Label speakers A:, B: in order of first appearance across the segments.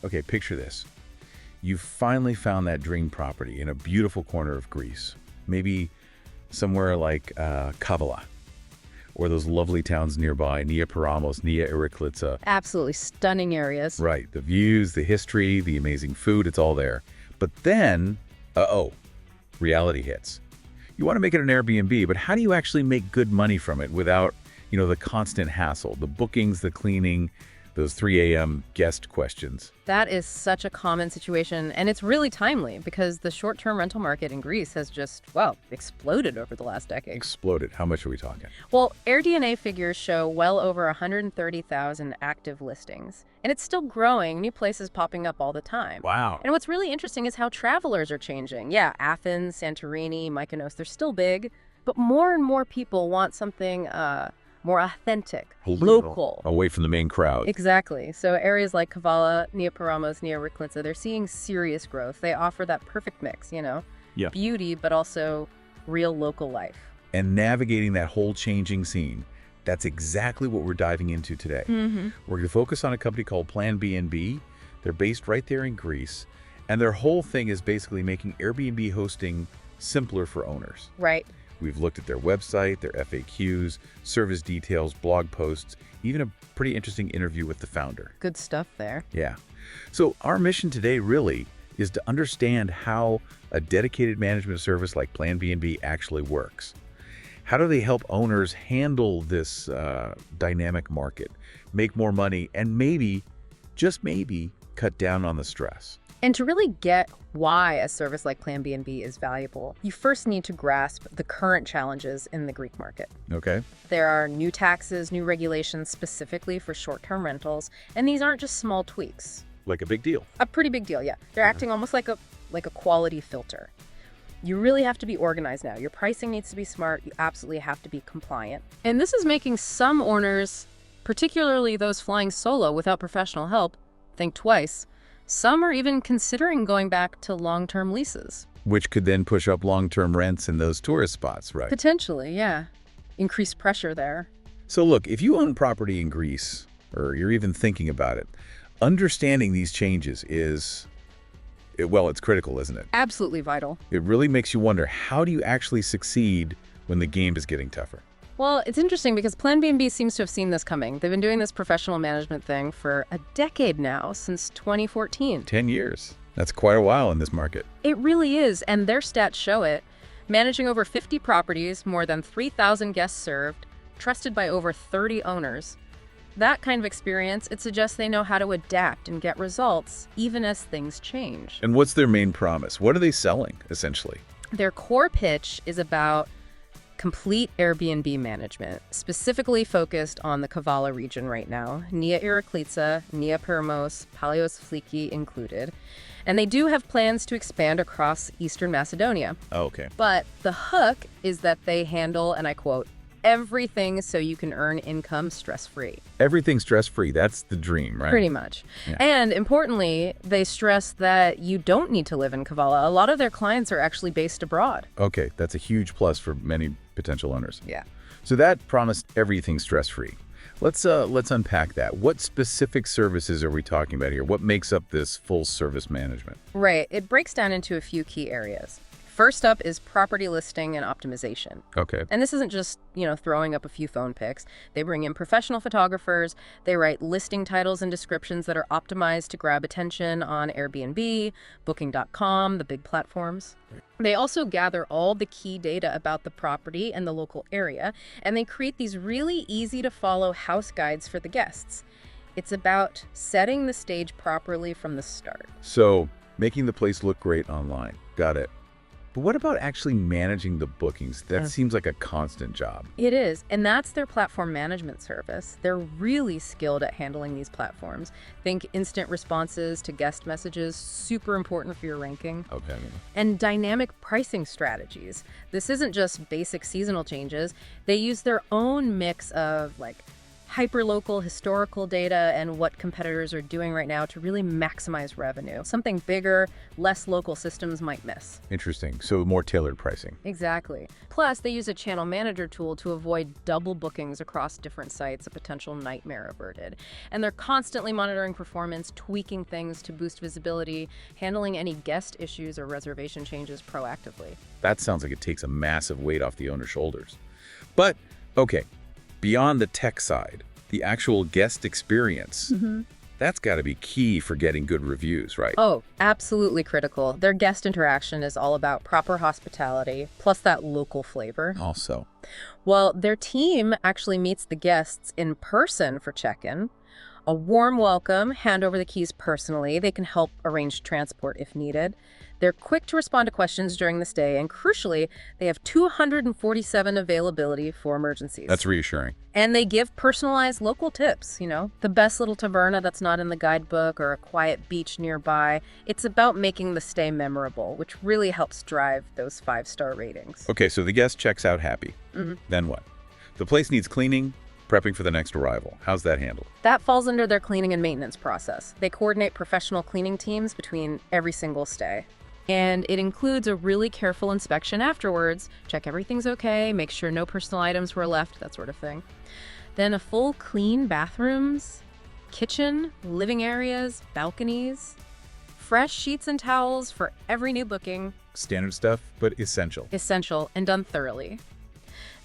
A: Okay, picture this. You finally found that dream property in a beautiful corner of Greece. Maybe somewhere like Kavala, or those lovely towns nearby, Nia Paramos, Nia Iriklitsa.
B: Absolutely stunning areas.
A: Right, the views, the history, the amazing food, it's all there. But then, reality hits. You want to make it an Airbnb, but how do you actually make good money from it without, the constant hassle, the bookings, the cleaning, those 3 a.m. guest questions?
B: That is such a common situation, and it's really timely because the short-term rental market in Greece has just, exploded over the last decade.
A: Exploded. How much are we talking?
B: Well, AirDNA figures show well over 130,000 active listings, and it's still growing, new places popping up all the time.
A: Wow.
B: And what's really interesting is how travelers are changing. Yeah, Athens, Santorini, Mykonos, they're still big, but more and more people want something more authentic, local.
A: Away from the main crowd.
B: Exactly. So areas like Kavala, Nia Paramos, Nia Iriklitsa, they're seeing serious growth. They offer that perfect mix, beauty, but also real local life.
A: And navigating that whole changing scene, that's exactly what we're diving into today.
B: Mm-hmm.
A: We're going to focus on a company called Planbnb. They're based right there in Greece, and their whole thing is basically making Airbnb hosting simpler for owners.
B: Right.
A: We've looked at their website, their FAQs, service details, blog posts, even a pretty interesting interview with the founder.
B: Good stuff there.
A: Yeah. So our mission today really is to understand how a dedicated management service like Planbnb actually works. How do they help owners handle this dynamic market, make more money, and maybe, just maybe, cut down on the stress?
B: And to really get why a service like Planbnb is valuable, you first need to grasp the current challenges in the Greek market.
A: Okay.
B: There are new taxes, new regulations specifically for short-term rentals, and these aren't just small tweaks.
A: Like a big deal.
B: A pretty big deal, yeah. They're acting almost like a quality filter. You really have to be organized now. Your pricing needs to be smart. You absolutely have to be compliant. And this is making some owners, particularly those flying solo without professional help, think twice. Some are even considering going back to long-term leases.
A: Which could then push up long-term rents in those tourist spots, right?
B: Potentially, yeah. Increased pressure there.
A: So look, if you own property in Greece, or you're even thinking about it, understanding these changes is, it's critical, isn't it?
B: Absolutely vital.
A: It really makes you wonder, how do you actually succeed when the game is getting tougher?
B: Well, it's interesting because Planbnb seems to have seen this coming. They've been doing this professional management thing for a decade now, since 2014.
A: 10 years. That's quite a while in this market.
B: It really is, and their stats show it. Managing over 50 properties, more than 3,000 guests served, trusted by over 30 owners. That kind of experience, it suggests they know how to adapt and get results, even as things change.
A: And what's their main promise? What are they selling, essentially?
B: Their core pitch is about complete Airbnb management, specifically focused on the Kavala region right now, Nia Iriklitsa, Nia Paramos, Palios Fliki included. And they do have plans to expand across Eastern Macedonia.
A: Oh, okay.
B: But the hook is that they handle, and I quote, everything so you can earn income stress-free.
A: Everything stress-free. That's the dream, right?
B: Pretty much.
A: Yeah.
B: And importantly, they stress that you don't need to live in Kavala. A lot of their clients are actually based abroad.
A: Okay, that's a huge plus for many potential owners.
B: Yeah.
A: So that promised everything stress-free. Let's unpack that. What specific services are we talking about here? What makes up this full service management?
B: Right. It breaks down into a few key areas. First up is property listing and optimization.
A: Okay.
B: And this isn't just, throwing up a few phone pics. They bring in professional photographers. They write listing titles and descriptions that are optimized to grab attention on Airbnb, Booking.com, the big platforms. They also gather all the key data about the property and the local area, and they create these really easy to follow house guides for the guests. It's about setting the stage properly from the start.
A: So making the place look great online. Got it. But what about actually managing the bookings? That seems like a constant job.
B: It is, and that's their platform management service. They're really skilled at handling these platforms. Think instant responses to guest messages, super important for your ranking.
A: Okay.
B: And dynamic pricing strategies. This isn't just basic seasonal changes. They use their own mix of hyperlocal historical data and what competitors are doing right now to really maximize revenue. Something bigger, less local systems might miss.
A: Interesting. So more tailored pricing.
B: Exactly. Plus, they use a channel manager tool to avoid double bookings across different sites, a potential nightmare averted. And they're constantly monitoring performance, tweaking things to boost visibility, handling any guest issues or reservation changes proactively.
A: That sounds like it takes a massive weight off the owner's shoulders. But, okay, beyond the tech side, the actual guest experience, that's got to be key for getting good reviews, right?
B: Oh, absolutely critical. Their guest interaction is all about proper hospitality, plus that local flavor.
A: Also.
B: Well, their team actually meets the guests in person for check-in. A warm welcome, hand over the keys personally. They can help arrange transport if needed. They're quick to respond to questions during the stay, and crucially, they have 247 availability for emergencies.
A: That's reassuring.
B: And they give personalized local tips, the best little taverna that's not in the guidebook or a quiet beach nearby. It's about making the stay memorable, which really helps drive those 5-star ratings.
A: Okay, so the guest checks out happy. Then what? The place needs cleaning, prepping for the next arrival. How's that handled?
B: That falls under their cleaning and maintenance process. They coordinate professional cleaning teams between every single stay. And it includes a really careful inspection afterwards, check everything's okay, make sure no personal items were left, that sort of thing. Then a full clean bathrooms, kitchen, living areas, balconies, fresh sheets and towels for every new booking.
A: Standard stuff, but essential.
B: Essential and done thoroughly.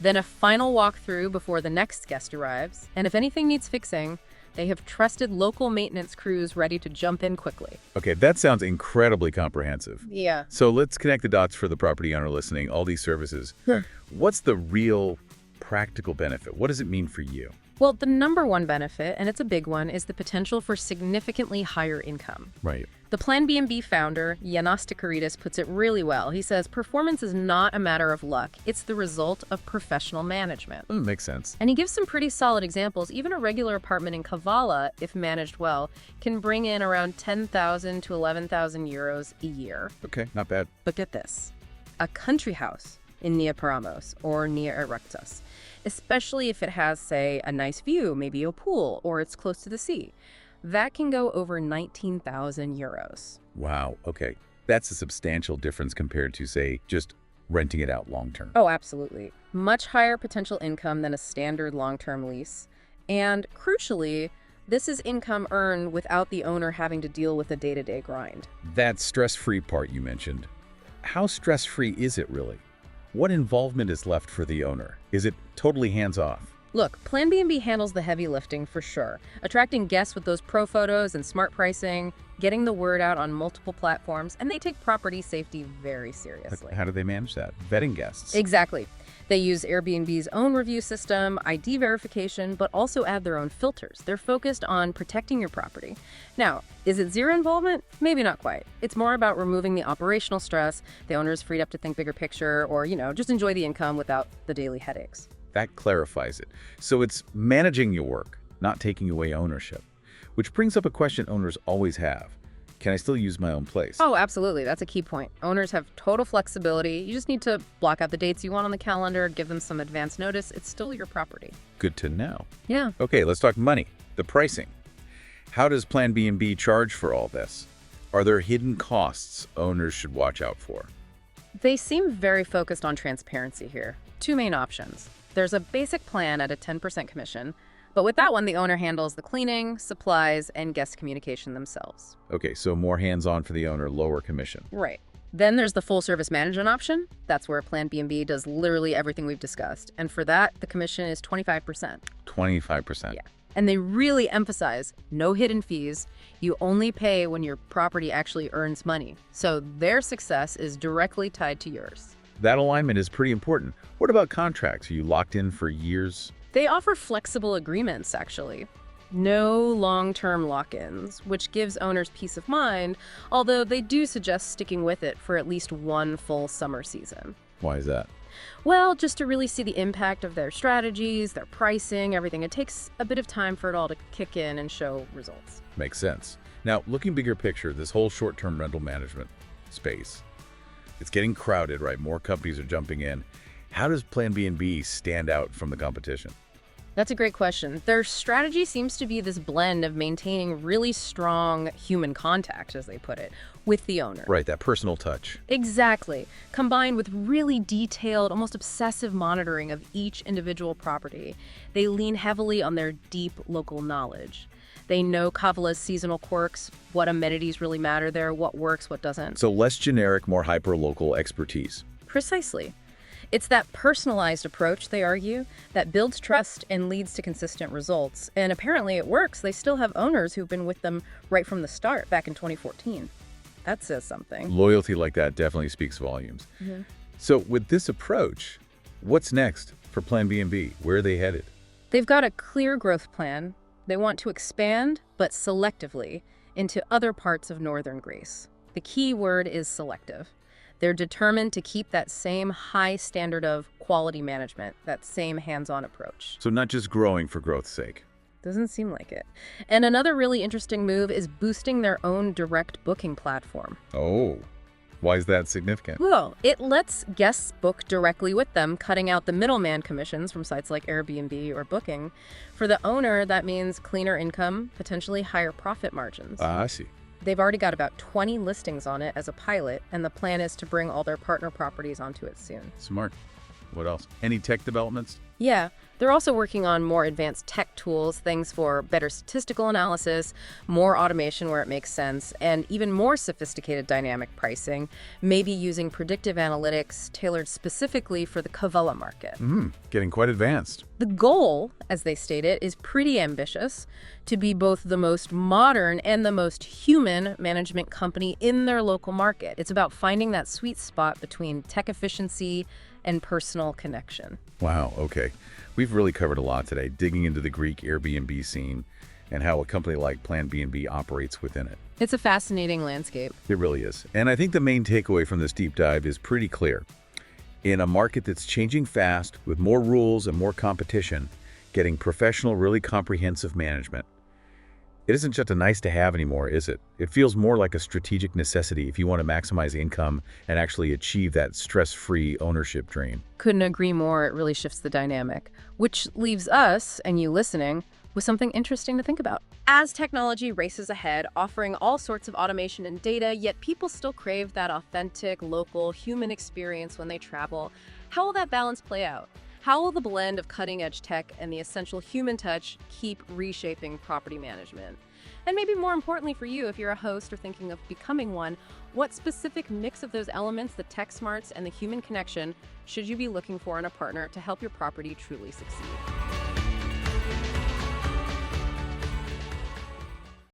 B: Then a final walkthrough before the next guest arrives, and if anything needs fixing, they have trusted local maintenance crews ready to jump in quickly.
A: Okay, that sounds incredibly comprehensive.
B: Yeah.
A: So let's connect the dots for the property owner listening, all these services. What's the real practical benefit? What does it mean for you?
B: Well, the number one benefit, and it's a big one, is the potential for significantly higher income.
A: Right.
B: The Planbnb founder, Yanis Takaridis, puts it really well. He says, performance is not a matter of luck. It's the result of professional management.
A: Makes sense.
B: And he gives some pretty solid examples. Even a regular apartment in Kavala, if managed well, can bring in around 10,000 to 11,000 euros a year.
A: Okay, not bad.
B: But get this, a country house in Nia Paramos or Nia Erectus, especially if it has, say, a nice view, maybe a pool, or it's close to the sea, that can go over 19,000 euros.
A: Wow, okay. That's a substantial difference compared to, say, just renting it out long-term.
B: Oh, absolutely. Much higher potential income than a standard long-term lease. And crucially, this is income earned without the owner having to deal with the day-to-day grind.
A: That stress-free part you mentioned, how stress-free is it really? What involvement is left for the owner? Is it totally hands-off?
B: Look, Planbnb handles the heavy lifting for sure. Attracting guests with those pro photos and smart pricing, getting the word out on multiple platforms, and they take property safety very seriously.
A: How do they manage that? Vetting guests.
B: Exactly. They use Airbnb's own review system, ID verification, but also add their own filters. They're focused on protecting your property. Now, is it zero involvement? Maybe not quite. It's more about removing the operational stress. The owner is freed up to think bigger picture or, just enjoy the income without the daily headaches.
A: That clarifies it. So it's managing your work, not taking away ownership. Which brings up a question owners always have. Can I still use my own place?
B: Oh, absolutely. That's a key point. Owners have total flexibility. You just need to block out the dates you want on the calendar, give them some advance notice. It's still your property.
A: Good to know.
B: Yeah.
A: Okay, let's talk money, the pricing. How does Planbnb charge for all this? Are there hidden costs owners should watch out for?
B: They seem very focused on transparency here. Two main options. There's a basic plan at a 10% commission, but with that one, the owner handles the cleaning, supplies, and guest communication themselves.
A: Okay, so more hands-on for the owner, lower commission.
B: Right. Then there's the full-service management option. That's where Planbnb does literally everything we've discussed. And for that, the commission is 25%.
A: 25%.
B: Yeah. And they really emphasize no hidden fees. You only pay when your property actually earns money. So their success is directly tied to yours.
A: That alignment is pretty important. What about contracts? Are you locked in for years?
B: They offer flexible agreements, actually. No long-term lock-ins, which gives owners peace of mind, although they do suggest sticking with it for at least one full summer season.
A: Why is that?
B: Well, just to really see the impact of their strategies, their pricing, everything. It takes a bit of time for it all to kick in and show results.
A: Makes sense. Now, looking bigger picture, this whole short-term rental management space, it's getting crowded, right? More companies are jumping in. How does Planbnb stand out from the competition?
B: That's a great question. Their strategy seems to be this blend of maintaining really strong human contact, as they put it, with the owner.
A: Right, that personal touch.
B: Exactly. Combined with really detailed, almost obsessive monitoring of each individual property, they lean heavily on their deep local knowledge. They know Kavala's seasonal quirks, what amenities really matter there, what works, what doesn't.
A: So less generic, more hyper-local expertise.
B: Precisely. It's that personalized approach, they argue, that builds trust and leads to consistent results. And apparently it works. They still have owners who've been with them right from the start, back in 2014. That says something.
A: Loyalty like that definitely speaks volumes.
B: Mm-hmm.
A: So with this approach, what's next for Planbnb? Where are they headed?
B: They've got a clear growth plan. They want to expand, but selectively, into other parts of northern Greece. The key word is selective. They're determined to keep that same high standard of quality management, that same hands-on approach.
A: So not just growing for growth's sake.
B: Doesn't seem like it. And another really interesting move is boosting their own direct booking platform.
A: Oh, why is that significant?
B: Well, it lets guests book directly with them, cutting out the middleman commissions from sites like Airbnb or Booking. For the owner, that means cleaner income, potentially higher profit margins.
A: I see.
B: They've already got about 20 listings on it as a pilot, and the plan is to bring all their partner properties onto it soon.
A: Smart. What else? Any tech developments?
B: Yeah, they're also working on more advanced tech tools, things for better statistical analysis, more automation where it makes sense, and even more sophisticated dynamic pricing, maybe using predictive analytics tailored specifically for the Kavala market.
A: Getting quite advanced.
B: The goal, as they state it, is pretty ambitious, to be both the most modern and the most human management company in their local market. It's about finding that sweet spot between tech efficiency and personal connection.
A: Wow, okay. We've really covered a lot today, digging into the Greek Airbnb scene and how a company like Planbnb operates within it.
B: It's a fascinating landscape.
A: It really is. And I think the main takeaway from this deep dive is pretty clear. In a market that's changing fast, with more rules and more competition, getting professional, really comprehensive management, it isn't just a nice to have anymore, is it? It feels more like a strategic necessity if you want to maximize income and actually achieve that stress-free ownership dream.
B: Couldn't agree more. It really shifts the dynamic, which leaves us, and you listening, with something interesting to think about. As technology races ahead, offering all sorts of automation and data, yet people still crave that authentic, local, human experience when they travel, how will that balance play out? How will the blend of cutting-edge tech and the essential human touch keep reshaping property management? And maybe more importantly for you, if you're a host or thinking of becoming one, what specific mix of those elements, the tech smarts and the human connection, should you be looking for in a partner to help your property truly succeed?